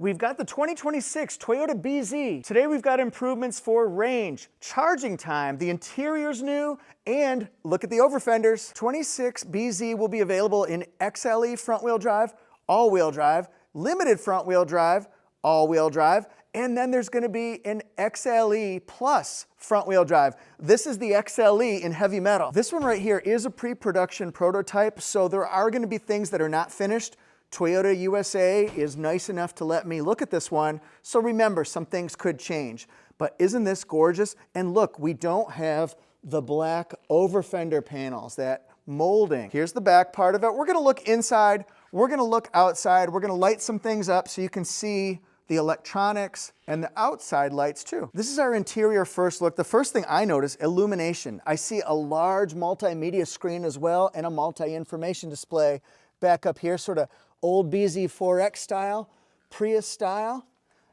We've got the 2026 Toyota BZ. Today we've got improvements for range, charging time, the interior's new, and look at the over fenders. 26 BZ will be available in XLE front-wheel drive, all-wheel drive, limited front-wheel drive, all-wheel drive, and then there's going to be an XLE Plus front-wheel drive. This is the XLE in heavy metal. This one right here is a pre-production prototype, so there are going to be things that are not finished. Toyota USA is nice enough to let me look at this one, so remember, some things could change. But isn't this gorgeous? And look, we don't have the black over fender panels, that molding. Here's the back part of it. We're gonna look inside, we're gonna look outside, we're gonna light some things up so you can see the electronics and the outside lights too. This is our interior first look. The first thing I notice, illumination. I see a large multimedia screen as well and a multi-information display back up here, sort of old BZ4X style, Prius style.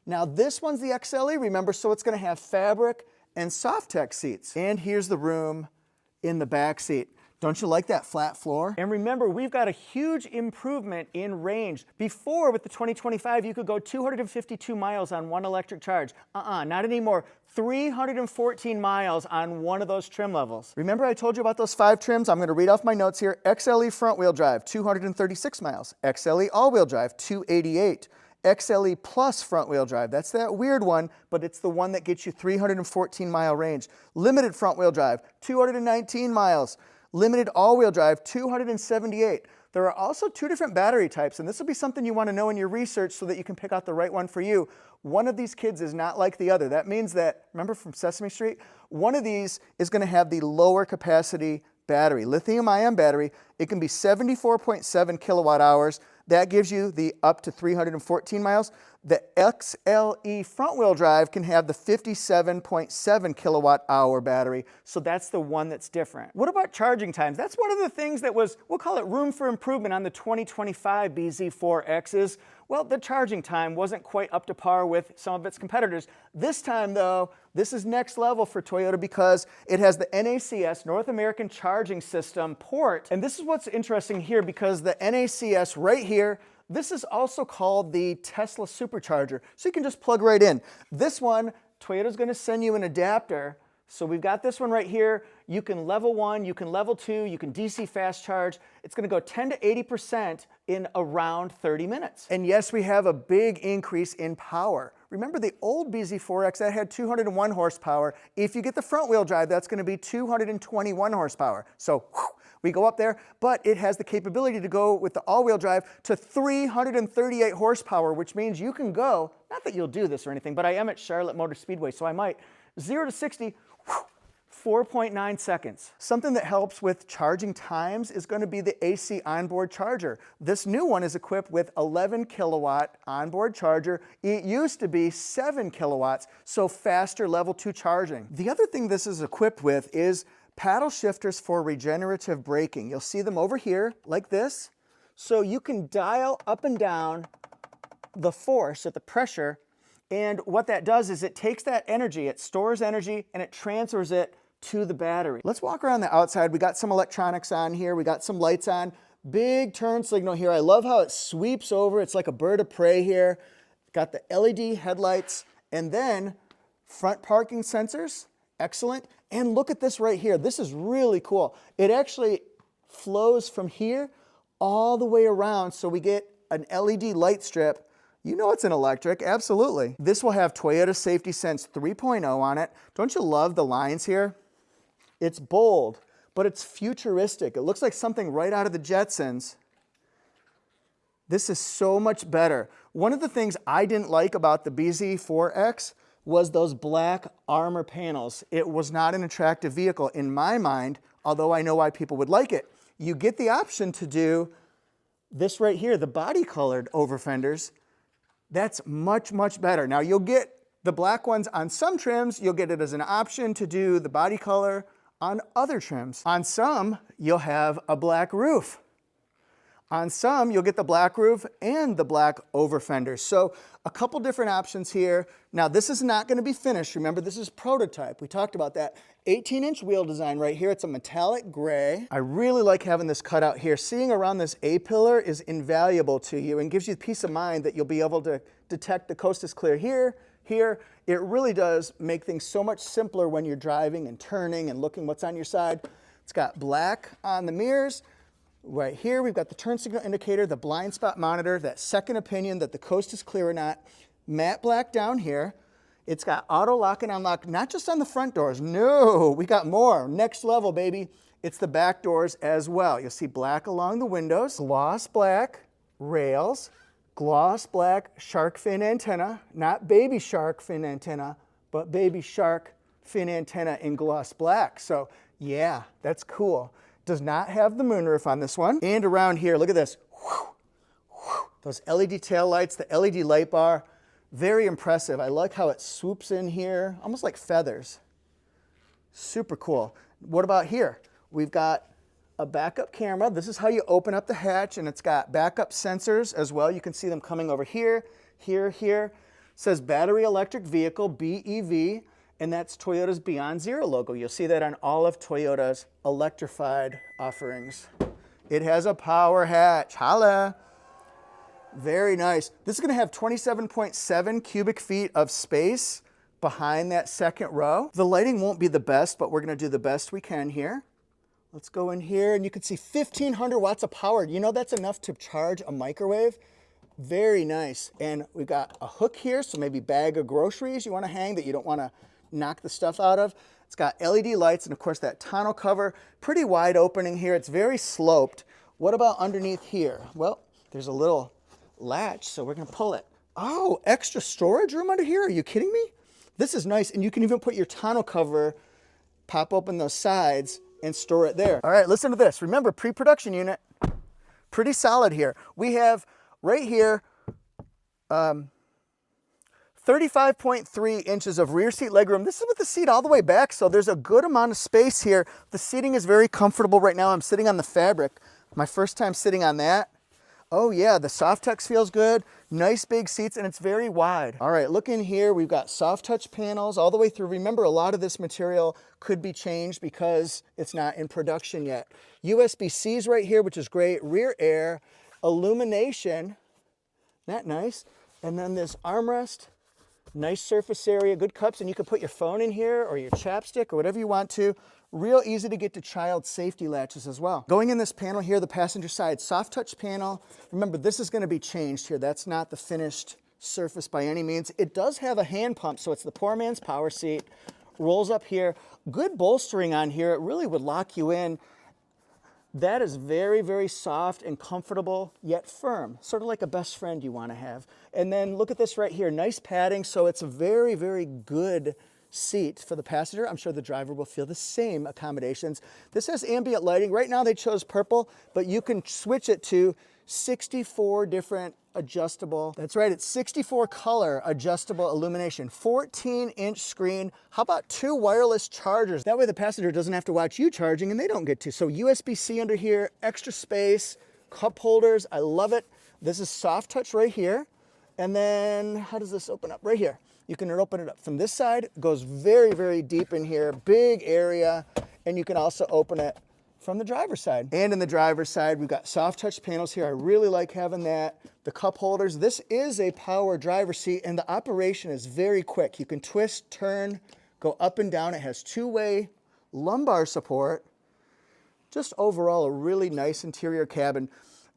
Now this one's the XLE, remember, so it's gonna have fabric and Softex seats. And here's the room in the back seat. Don't you like that flat floor? And remember, we've got a huge improvement in range. Before, with the 2025, you could go 252 miles on one electric charge. Not anymore. 314 miles on one of those trim levels. Remember I told you about those 5 trims? I'm gonna read off my notes here. XLE front-wheel drive, 236 miles. XLE all-wheel drive, 288. XLE Plus front-wheel drive, that's that weird one, but it's the one that gets you 314-mile range. Limited front-wheel drive, 219 miles. Limited all-wheel drive, 278. There are also 2 different battery types, and this will be something you want to know in your research so that you can pick out the right one for you. One of these kids is not like the other. That means that, remember from Sesame Street? One of these is going to have the lower capacity battery, lithium-ion battery. It can be 74.7 kilowatt hours. That gives you the up to 314 miles. The XLE front-wheel drive can have the 57.7 kilowatt hour battery, so that's the one that's different. What about charging times? That's one of the things that was, we'll call it room for improvement on the 2025 BZ4Xs. Well, the charging time wasn't quite up to par with some of its competitors. This time though, this is next level for Toyota because it has the NACS, North American Charging System port. And this is what's interesting here because the NACS right here, this is also called the Tesla supercharger. So you can just plug right in. This one, Toyota's gonna send you an adapter. So we've got this one right here. You can level 1, you can level 2, you can DC fast charge. It's gonna go 10 to 80% in around 30 minutes. And yes, we have a big increase in power. Remember the old BZ4X that had 201 horsepower. If you get the front wheel drive, that's gonna be 221 horsepower. So we go up there, but it has the capability to go with the all-wheel drive to 338 horsepower, which means you can go, not that you'll do this or anything, but I am at Charlotte Motor Speedway, so I might, 0 to 60, 4.9 seconds. Something that helps with charging times is going to be the AC onboard charger. This new one is equipped with 11 kilowatt onboard charger. It used to be 7 kilowatts, so faster level 2 charging. The other thing this is equipped with is paddle shifters for regenerative braking. You'll see them over here like this. So you can dial up and down the force at the pressure, and what that does is it takes that energy, it stores energy, and it transfers it to the battery. Let's walk around the outside. We got some electronics on here. We got some lights on. Big turn signal here. I love how it sweeps over. It's like a bird of prey here. Got the LED headlights, and then front parking sensors. Excellent. And look at this right here. This is really cool. It actually flows from here all the way around, so we get an LED light strip. You know it's an electric, absolutely. This will have Toyota Safety Sense 3.0 on it. Don't you love the lines here? It's bold, but it's futuristic. It looks like something right out of the Jetsons. This is so much better. One of the things I didn't like about the BZ4X was those black armor panels. It was not an attractive vehicle in my mind, although I know why people would like it. You get the option to do this right here, the body colored over fenders. That's much, much better. Now you'll get the black ones on some trims, you'll get it as an option to do the body color on other trims. On some, you'll have a black roof. On some, you'll get the black roof and the black over fenders. So a couple different options here. Now this is not going to be finished. Remember, this is prototype. We talked about that. 18-inch wheel design right here. It's a metallic gray. I really like having this cut out here. Seeing around this A-pillar is invaluable to you and gives you peace of mind that you'll be able to detect the coast is clear here, here. It really does make things so much simpler when you're driving and turning and looking what's on your side. It's got black on the mirrors. Right here, we've got the turn signal indicator, the blind spot monitor, that second opinion that the coast is clear or not. Matte black down here. It's got auto lock and unlock, not just on the front doors. No, we got more. Next level, baby. It's the back doors as well. You'll see black along the windows, gloss black rails, gloss black shark fin antenna, not baby shark fin antenna, but baby shark fin antenna in gloss black. So yeah, that's cool. Does not have the moonroof on this one. And around here, look at this. Those LED tail lights, the LED light bar, very impressive. I like how it swoops in here, almost like feathers. Super cool. What about here? We've got a backup camera. This is how you open up the hatch, and it's got backup sensors as well. You can see them coming over here, here, here. It says battery electric vehicle, BEV, and that's Toyota's Beyond Zero logo. You'll see that on all of Toyota's electrified offerings. It has a power hatch. Holla! Very nice. This is going to have 27.7 cubic feet of space behind that second row. The lighting won't be the best, but we're going to do the best we can here. Let's go in here, and you can see 1,500 watts of power. You know that's enough to charge a microwave. Very nice. And we've got a hook here, so maybe bag of groceries you want to hang that you don't want to knock the stuff out of. It's got LED lights and of course that tonneau cover. Pretty wide opening here. It's very sloped. What about underneath here? Well, there's a little latch, so we're going to pull it. Oh, extra storage room under here? Are you kidding me? This is nice, and you can even put your tonneau cover, pop open those sides, and store it there. All right, listen to this. Remember, pre-production unit, pretty solid here. We have right here 35.3 inches of rear seat legroom. This is with the seat all the way back, so there's a good amount of space here. The seating is very comfortable right now. I'm sitting on the fabric. My first time sitting on that. Oh yeah, the soft touch feels good. Nice big seats, and it's very wide. All right, look in here. We've got soft touch panels all the way through. Remember, a lot of this material could be changed because it's not in production yet. USB-Cs right here, which is great. Rear air, illumination, not nice. And then this armrest, nice surface area, good cups, and you can put your phone in here or your chapstick or whatever you want to. Real easy to get to child safety latches as well. Going in this panel here, the passenger side soft touch panel. Remember, this is going to be changed here. That's not the finished surface by any means. It does have a hand pump, so it's the poor man's power seat. Rolls up here. Good bolstering on here. It really would lock you in. That is very, very soft and comfortable, yet firm. Sort of like a best friend you want to have. And then look at this right here. Nice padding, so it's a very, very good seat for the passenger. I'm sure the driver will feel the same accommodations. This has ambient lighting. Right now they chose purple, but you can switch it to 64 different adjustable. That's right, it's 64 color adjustable illumination. 14-inch screen. How about 2 wireless chargers? That way the passenger doesn't have to watch you charging and they don't get to. So USB-C under here, extra space, cup holders. I love it. This is soft touch right here. And then how does this open up? Right here. You can open it up from this side. It goes very, very deep in here. Big area. And you can also open it from the driver's side. And in the driver's side, we've got soft touch panels here. I really like having that. The cup holders. This is a power driver's seat, and the operation is very quick. You can twist, turn, go up and down. It has 2-way lumbar support. Just overall, a really nice interior cabin.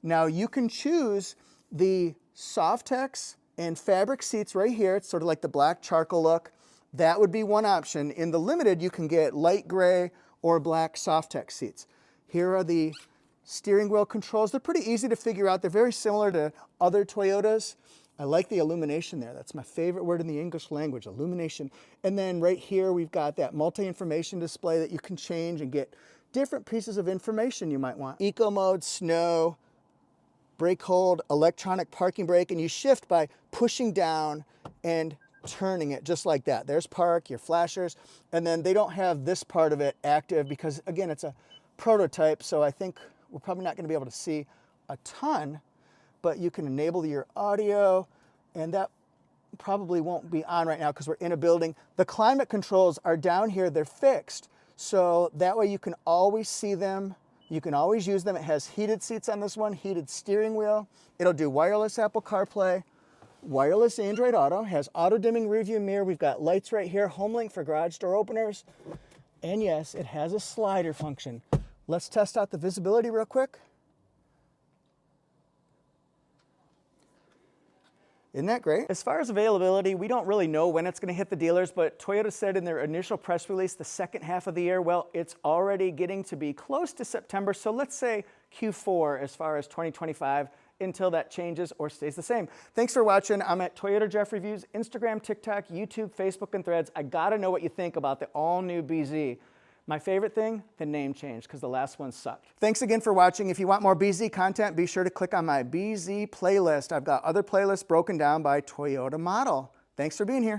Now, you can choose the Softex and fabric seats right here. It's sort of like the black charcoal look. That would be one option. In the Limited, you can get light gray or black Softex seats. Here are the steering wheel controls. They're pretty easy to figure out. They're very similar to other Toyotas. I like the illumination there. That's my favorite word in the English language, illumination. And then right here, we've got that multi-information display that you can change and get different pieces of information you might want. Eco mode, snow, brake hold, electronic parking brake, and you shift by pushing down and turning it just like that. There's park, your flashers, and then they don't have this part of it active because, again, it's a prototype, so I think we're probably not going to be able to see a ton, but you can enable your audio, and that probably won't be on right now because we're in a building. The climate controls are down here. They're fixed, so that way you can always see them. You can always use them. It has heated seats on this one, heated steering wheel. It'll do wireless Apple CarPlay. Wireless Android Auto, has auto dimming rear view mirror. We've got lights right here, home link for garage door openers. And yes, it has a slider function. Let's test out the visibility real quick. Isn't that great? As far as availability, we don't really know when it's going to hit the dealers, but Toyota said in their initial press release the second half of the year. Well, it's already getting to be close to September, so let's say Q4 as far as 2025 until that changes or stays the same. Thanks for watching. I'm at Toyota Jeff Reviews, Instagram, TikTok, YouTube, Facebook, and Threads. I gotta know what you think about the all-new BZ. My favorite thing, the name change, because the last one sucked. Thanks again for watching. If you want more BZ content, be sure to click on my BZ playlist. I've got other playlists broken down by Toyota model. Thanks for being here.